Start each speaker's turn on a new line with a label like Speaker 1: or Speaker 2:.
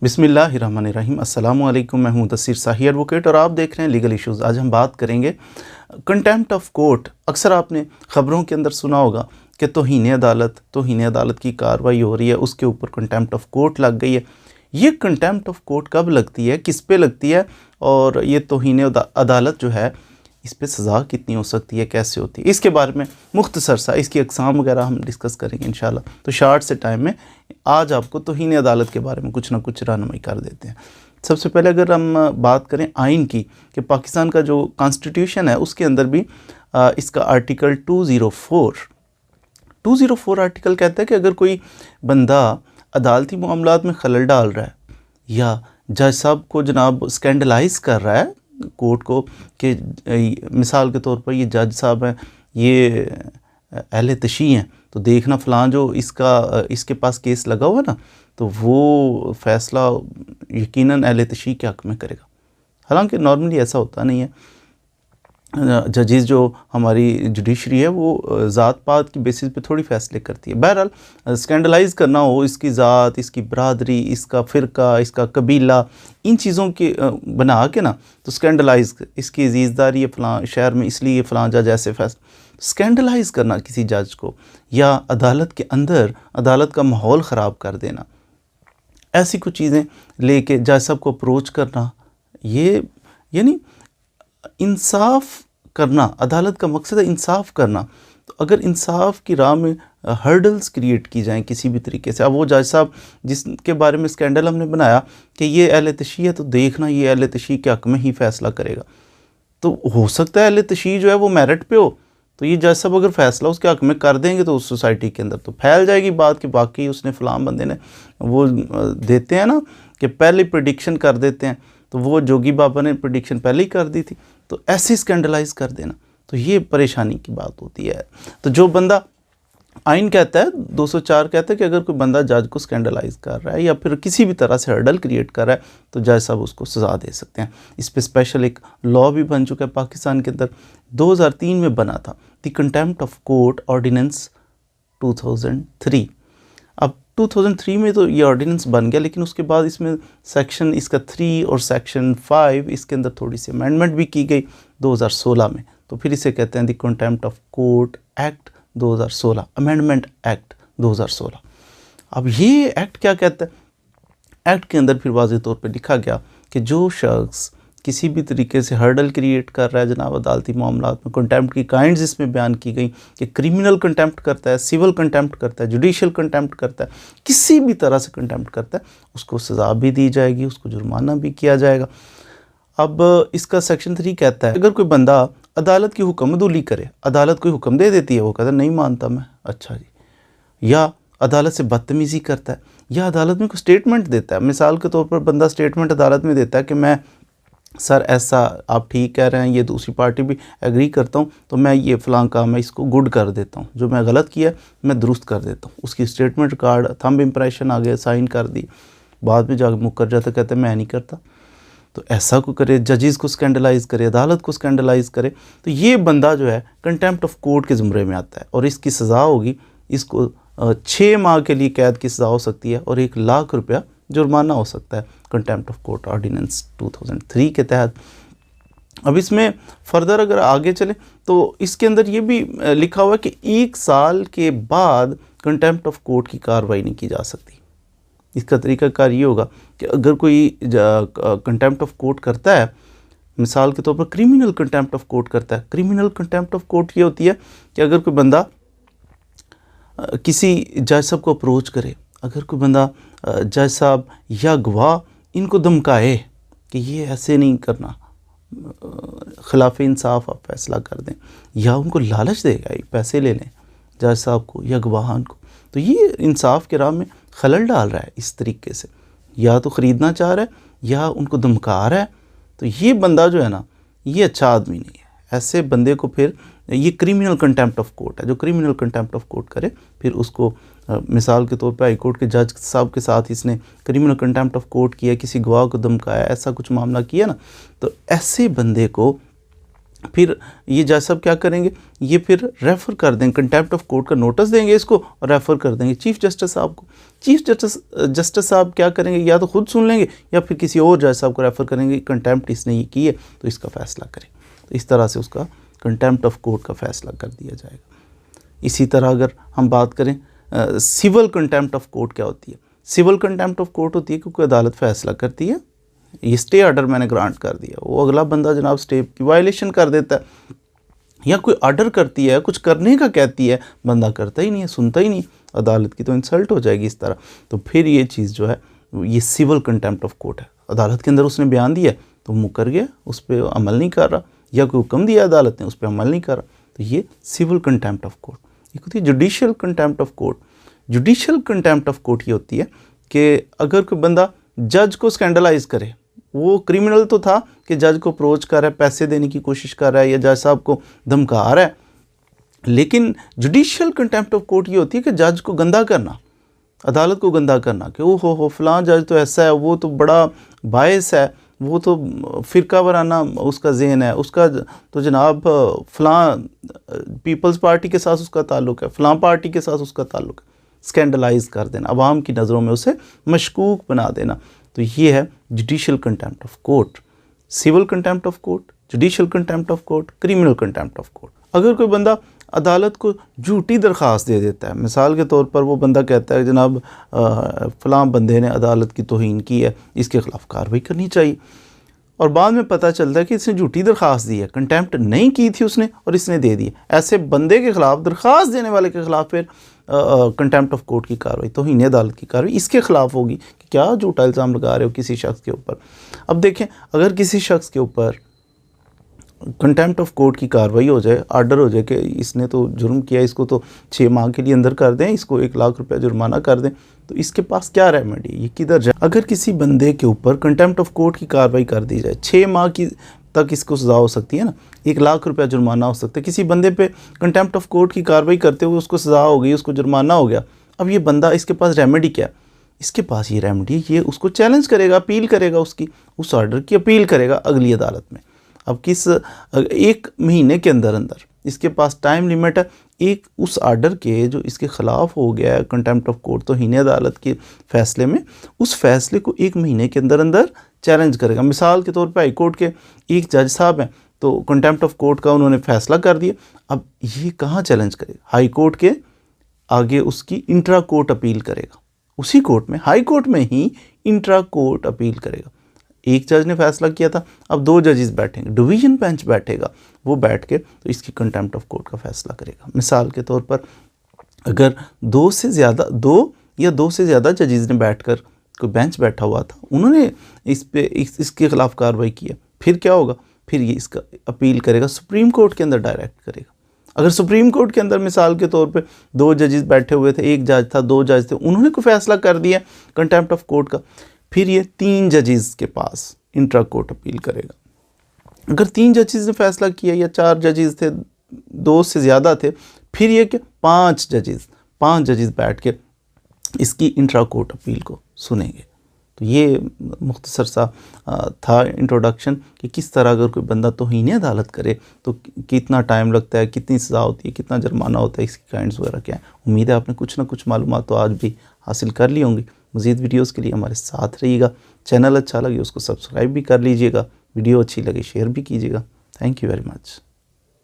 Speaker 1: बिस्मिल्लाहिर्रहमानिर्रहीम। अस्सलामु अलैकुम। मैं हूं तस्सीर शाही एडवोकेट और आप देख रहे हैं लीगल इश्यूज़। आज हम बात करेंगे कंटेम्प्ट ऑफ कोर्ट। अक्सर आपने ख़बरों के अंदर सुना होगा कि तौहीन अदालत की कार्रवाई हो रही है, उसके ऊपर कंटेम्प्ट ऑफ कोर्ट लग गई है। ये कंटेम्प्ट ऑफ कोर्ट कब लगती है, किस पे लगती है, और ये तौहीन अदालत जो है इस पे सज़ा कितनी हो सकती है, कैसे होती है, इसके बारे में मुख्तसर सा इसकी अक़साम वगैरह हम डिस्कस करेंगे इंशाल्लाह। तो शार्ट से टाइम में आज आपको तौहीन अदालत के बारे में कुछ ना कुछ रहनुमाई कर देते हैं। सबसे पहले अगर हम बात करें आइन की, कि पाकिस्तान का जो कॉन्स्टिट्यूशन है उसके अंदर भी इसका आर्टिकल 204 आर्टिकल कहता है कि अगर कोई बंदा अदालती मामलात में खलल डाल रहा है या जज साहब को जनाब स्कैंडलाइज कर रहा है कोर्ट को, कि मिसाल के तौर पर ये जज साहब हैं, ये अहले तशी हैं, तो देखना फ़लाँ जो इसके पास केस लगा हुआ ना, तो वो फ़ैसला यकीनन अहले तशी के हक़ में करेगा। हालांकि नॉर्मली ऐसा होता नहीं है। जजेस जो हमारी जुडिशरी है वो ज़ात पात की बेसिस पे थोड़ी फ़ैसले करती है। बहरहाल स्कैंडलाइज करना हो इसकी ज़ात, इसकी बरादरी, इसका फ़िरका, इसका कबीला, इन चीज़ों के बना के ना, तो स्कैंडलाइज, इसकी अजीज़दारी है फ़लाँ शहर में इसलिए फ़लाँ जज ऐसे फैसला, स्कैंडलाइज करना किसी जज को, या अदालत के अंदर अदालत का माहौल ख़राब कर देना, ऐसी कुछ चीज़ें लेके जज साहब को अप्रोच करना, ये यानी इंसाफ करना। अदालत का मकसद है इंसाफ करना। तो अगर इंसाफ की राह में हर्डल्स क्रिएट की जाएं किसी भी तरीके से, अब वो जज साहब जिसके बारे में स्कैंडल हमने बनाया कि ये अहले तशी है, तो देखना ये अहले तशी के हक़ में ही फ़ैसला करेगा। तो हो सकता है अहले तशी जो है वो मेरिट पे हो, तो ये जज साहब अगर फ़ैसला उसके हक़ में कर देंगे तो उस सोसाइटी के अंदर तो फैल जाएगी बात कि बाकी उसने फ़लाँ बंदे ने, वो देते हैं ना कि पहले प्रेडिक्शन कर देते हैं, तो वो जोगी बाबा ने प्रेडिक्शन पहले ही कर दी थी, तो ऐसे स्कैंडलाइज कर देना, तो ये परेशानी की बात होती है। तो जो बंदा, आइन कहता है 204 कहता है कि अगर कोई बंदा जज को स्कैंडलाइज कर रहा है या फिर किसी भी तरह से हर्डल क्रिएट कर रहा है, तो जज साहब उसको सज़ा दे सकते हैं। इस पर स्पेशल एक लॉ भी बन चुका है पाकिस्तान के अंदर, 2003 में बना था, the contempt of court ordinance 2003। अब 2003 में तो ये ऑर्डिनेंस बन गया, लेकिन उसके बाद इसमें सेक्शन इसका 3 और सेक्शन 5 इसके अंदर थोड़ी सी अमेंडमेंट भी की गई 2016 में, तो फिर इसे कहते हैं the contempt of court act 2016, amendment act 2016। अब ये एक्ट क्या कहता है? एक्ट के अंदर फिर वाज़ेह तौर पे लिखा गया कि जो शख्स किसी भी तरीके से हर्डल क्रिएट कर रहा है जनाब अदालती मामलात में, कंटेम्प्ट की काइंड्स इसमें बयान की गई कि क्रिमिनल कंटेम्प्ट करता है, सिविल कंटेम्प्ट करता है, जुडिशियल कंटेम्प्ट करता है, किसी भी तरह से कंटेम्प्ट करता है, उसको सज़ा भी दी जाएगी, उसको जुर्माना भी किया जाएगा। अब इसका सेक्शन 3 कहता है अगर कोई बंदा अदालत की हुक्मदुली करे, अदालत कोई हुक्म दे देती है, वो कहता है नहीं मानता मैं, अच्छा जी, या अदालत से बदतमीज़ी करता है, या अदालत में कोई स्टेटमेंट देता है, मिसाल के तौर पर बंदा स्टेटमेंट अदालत में देता है कि मैं सर ऐसा आप ठीक कह रहे हैं, ये दूसरी पार्टी भी एग्री करता हूँ, तो मैं ये फ़लाँ काम मैं इसको गुड कर देता हूँ, जो मैं गलत किया मैं दुरुस्त कर देता हूँ। उसकी स्टेटमेंट कार्ड, थंब इम्प्रेशन आ गया, साइन कर दी, बाद में जाकर मुकर जाता, कहते मैं नहीं करता। तो ऐसा को करे, जजेस को स्कैंडलाइज करे, अदालत को स्कैंडलाइज करे, तो ये बंदा जो है कंटेम्प्ट ऑफ कोर्ट के ज़ुमरे में आता है, और इसकी सज़ा होगी, इसको 6 माह के लिए कैद की सज़ा हो सकती है और 1 लाख रुपया जुर्माना हो सकता है कंटेम्प्ट ऑफ कोर्ट ऑर्डिनेंस 2003 के तहत। अब इसमें फर्दर अगर आगे चले तो इसके अंदर ये भी लिखा हुआ है कि 1 साल के बाद कंटेम्प्ट ऑफ कोर्ट की कार्रवाई नहीं की जा सकती। इसका तरीक़ाकार ये होगा कि अगर कोई कंटेम्प्ट ऑफ कोर्ट करता है, मिसाल के तौर पर क्रिमिनल कंटेम्प्ट ऑफ कोर्ट करता है, क्रिमिनल कंटेम्प्ट ऑफ कोर्ट ये होती है कि अगर कोई बंदा किसी जज साहब को अप्रोच करे, अगर कोई बंदा जज साहब या गवाह इनको धमकाए कि ये ऐसे नहीं करना, खिलाफ इंसाफ आप फैसला कर दें, या उनको लालच देगा पैसे ले लें जज साहब को या गवाहान को, तो ये इंसाफ के राह में खलल डाल रहा है इस तरीके से, या तो ख़रीदना चाह रहा है या उनको धमका रहा है, तो ये बंदा जो है ना, ये अच्छा आदमी नहीं है। ऐसे बंदे को फिर ये क्रिमिनल कंटेम्प्ट ऑफ कोर्ट है, जो क्रिमिनल कंटेम्प्ट ऑफ कोर्ट करे, फिर उसको मिसाल के तौर पे हाई कोर्ट के जज साहब के साथ इसने क्रिमिनल कंटेम्प्ट ऑफ कोर्ट किया, किसी गवाह को धमकाया, ऐसा कुछ मामला किया ना, तो ऐसे बंदे को फिर ये जज साहब क्या करेंगे, ये फिर रेफ़र कर देंगे, कंटेम्प्ट ऑफ कोर्ट का नोटिस देंगे इसको और रेफ़र कर देंगे चीफ़ जस्टिस साहब को। चीफ़ जस्टिस साहब क्या करेंगे, या तो खुद सुन लेंगे या फिर किसी और जज साहब को रेफ़र करेंगे, कंटेम्प्ट इसने ये की है तो इसका फ़ैसला करें। तो इस तरह से उसका कंटेम्प्ट ऑफ कोर्ट का फ़ैसला कर दिया जाएगा। इसी तरह अगर हम बात करें सिविल कंटेम्प्ट ऑफ कोर्ट क्या होती है। सिविल कंटेम्प्ट ऑफ कोर्ट होती है क्योंकि अदालत फ़ैसला करती है, ये स्टे ऑर्डर मैंने ग्रांट कर दिया, वो अगला बंदा जनाब स्टे की वायलेशन कर देता है या कोई ऑर्डर करती है, कुछ करने का कहती है, बंदा करता ही नहीं है, सुनता ही नहीं, अदालत की तो इंसल्ट हो जाएगी इस तरह। तो फिर ये चीज़ जो है ये सिविल कंटेम्प्ट ऑफ कोर्ट है। अदालत के अंदर उसने बयान दिया तो मुकर गया, उस पर अमल नहीं कर रहा, या कोई हुक्म दिया अदालत ने उस पर अमल नहीं कर रहा, तो ये सिविल कंटेम्प्ट ऑफ कोर्ट। एक होती है judicial contempt of court. Judicial contempt of court ये होती है कि अगर कोई बंदा जज को स्कैंडलाइज करे, वो क्रिमिनल तो था कि जज को अप्रोच कर रहा है, पैसे देने की कोशिश कर रहा है या जज साहब को धमका रहा है, लेकिन जुडिशियल कंटेम्प्ट ऑफ कोर्ट ये होती है कि जज को गंदा करना, अदालत को गंदा करना कि ओ हो फलां जज तो ऐसा है, वो तो बड़ा बायस है, वो तो फ़िरका वराना उसका ज़हन है, उसका तो जनाब फ़लाँ पीपल्स पार्टी के साथ उसका ताल्लुक़ है, फ़लाँ पार्टी के साथ उसका ताल्लुक़ है। स्कैंडलाइज कर देना, अवाम की नज़रों में उसे मशकूक बना देना, तो ये है judicial contempt of court. Civil contempt of court, judicial contempt of court, criminal contempt of court. अगर कोई बंदा अदालत को झूठी दरख्वास्त दे देता है, मिसाल के तौर पर वो बंदा कहता है जनाब फ़लाँ बंदे ने अदालत की तौहीन की है, इसके ख़िलाफ़ कार्रवाई करनी चाहिए, और बाद में पता चलता है कि इसने झूठी दरख्वास्त दी है, कंटेम्प्ट नहीं की थी उसने और इसने दे दी। ऐसे बंदे के ख़िलाफ़, दरख्वास्त देने वाले के ख़िलाफ़ फिर कंटेम्प्ट ऑफ कोर्ट की कार्रवाई, तौहीन अदालत की कार्रवाई इसके ख़िलाफ़ होगी कि क्या झूठा इल्ज़ाम लगा रहे हो किसी शख्स के ऊपर। अब देखें, अगर किसी शख्स के ऊपर कंटेम्प्ट ऑफ कोर्ट की कार्रवाई हो जाए, आर्डर हो जाए कि इसने तो जुर्म किया, इसको तो 6 माह के लिए अंदर कर दें, इसको 1 लाख रुपया जुर्माना कर दें, तो इसके पास क्या रेमेडी, ये किधर जाए। अगर किसी बंदे के ऊपर कंटेम्प्ट ऑफ कोर्ट की कार्रवाई कर दी जाए, 6 माह की तक इसको सज़ा हो सकती है ना, 1 लाख रुपया जुर्माना हो सकता है। किसी बंदे पे कंटेम्प्ट ऑफ कोर्ट की कार्रवाई करते हुए उसको सज़ा हो गई, उसको जुर्माना हो गया, अब ये बंदा, इसके पास रेमेडी क्या है, इसके पास ये रेमेडी, ये उसको चैलेंज करेगा, अपील करेगा, उसकी उस ऑर्डर की अपील करेगा अगली अदालत में। अब किस 1 महीने के अंदर अंदर इसके पास टाइम लिमिट है, एक उस आर्डर के जो इसके ख़िलाफ़ हो गया है कंटेम्प्ट ऑफ कोर्ट, तो हीने अदालत के फ़ैसले में, उस फैसले को 1 महीने के अंदर अंदर चैलेंज करेगा। मिसाल के तौर पे हाई कोर्ट के एक जज साहब हैं, तो कंटेम्प्ट ऑफ कोर्ट का उन्होंने फ़ैसला कर दिया, अब ये कहाँ चैलेंज करेगा, हाई कोर्ट के आगे उसकी इंट्रा कोर्ट अपील करेगा, उसी कोर्ट में, हाई कोर्ट में ही इंट्रा कोर्ट अपील करेगा। एक जज ने फैसला किया था, अब 2 जजेस बैठेंगे, डिवीज़न बेंच बैठेगा, वो बैठ के तो इसकी कंटेम्प्ट ऑफ कोर्ट का फैसला करेगा। मिसाल के तौर पर अगर 2 या 2 से ज़्यादा जजेस ने बैठकर, कोई बेंच बैठा हुआ था, उन्होंने इसके ख़िलाफ़ कार्रवाई की है, फिर क्या होगा, फिर ये इसका अपील करेगा, सुप्रीम कोर्ट के अंदर डायरेक्ट करेगा। अगर सुप्रीम कोर्ट के अंदर मिसाल के तौर पे 2 जजेस बैठे हुए थे, 1 जज था, 2 जज थे, उन्होंने कोई फैसला कर दिया कंटेम्प्ट ऑफ कोर्ट का, फिर ये 3 जजेस के पास इंट्रा कोर्ट अपील करेगा। अगर 3 जजेस ने फैसला किया या 4 जजेस थे, 2 से ज़्यादा थे, फिर ये कि 5 जजेस बैठ के इसकी इंट्रा कोर्ट अपील को सुनेंगे। तो ये मुख्तसर सा था इंट्रोडक्शन कि किस तरह अगर कोई बंदा तौहीन अदालत करे तो कितना टाइम लगता है, कितनी सज़ा होती है, कितना जुर्माना होता है, इसकी काइंड्स वगैरह क्या है। उम्मीद है आपने कुछ ना कुछ मालूमात तो आज भी हासिल कर ली होंगी। मज़ीद वीडियोस के लिए हमारे साथ रहिएगा। चैनल अच्छा लगे उसको सब्सक्राइब भी कर लीजिएगा, वीडियो अच्छी लगे शेयर भी कीजिएगा। Thank you very much.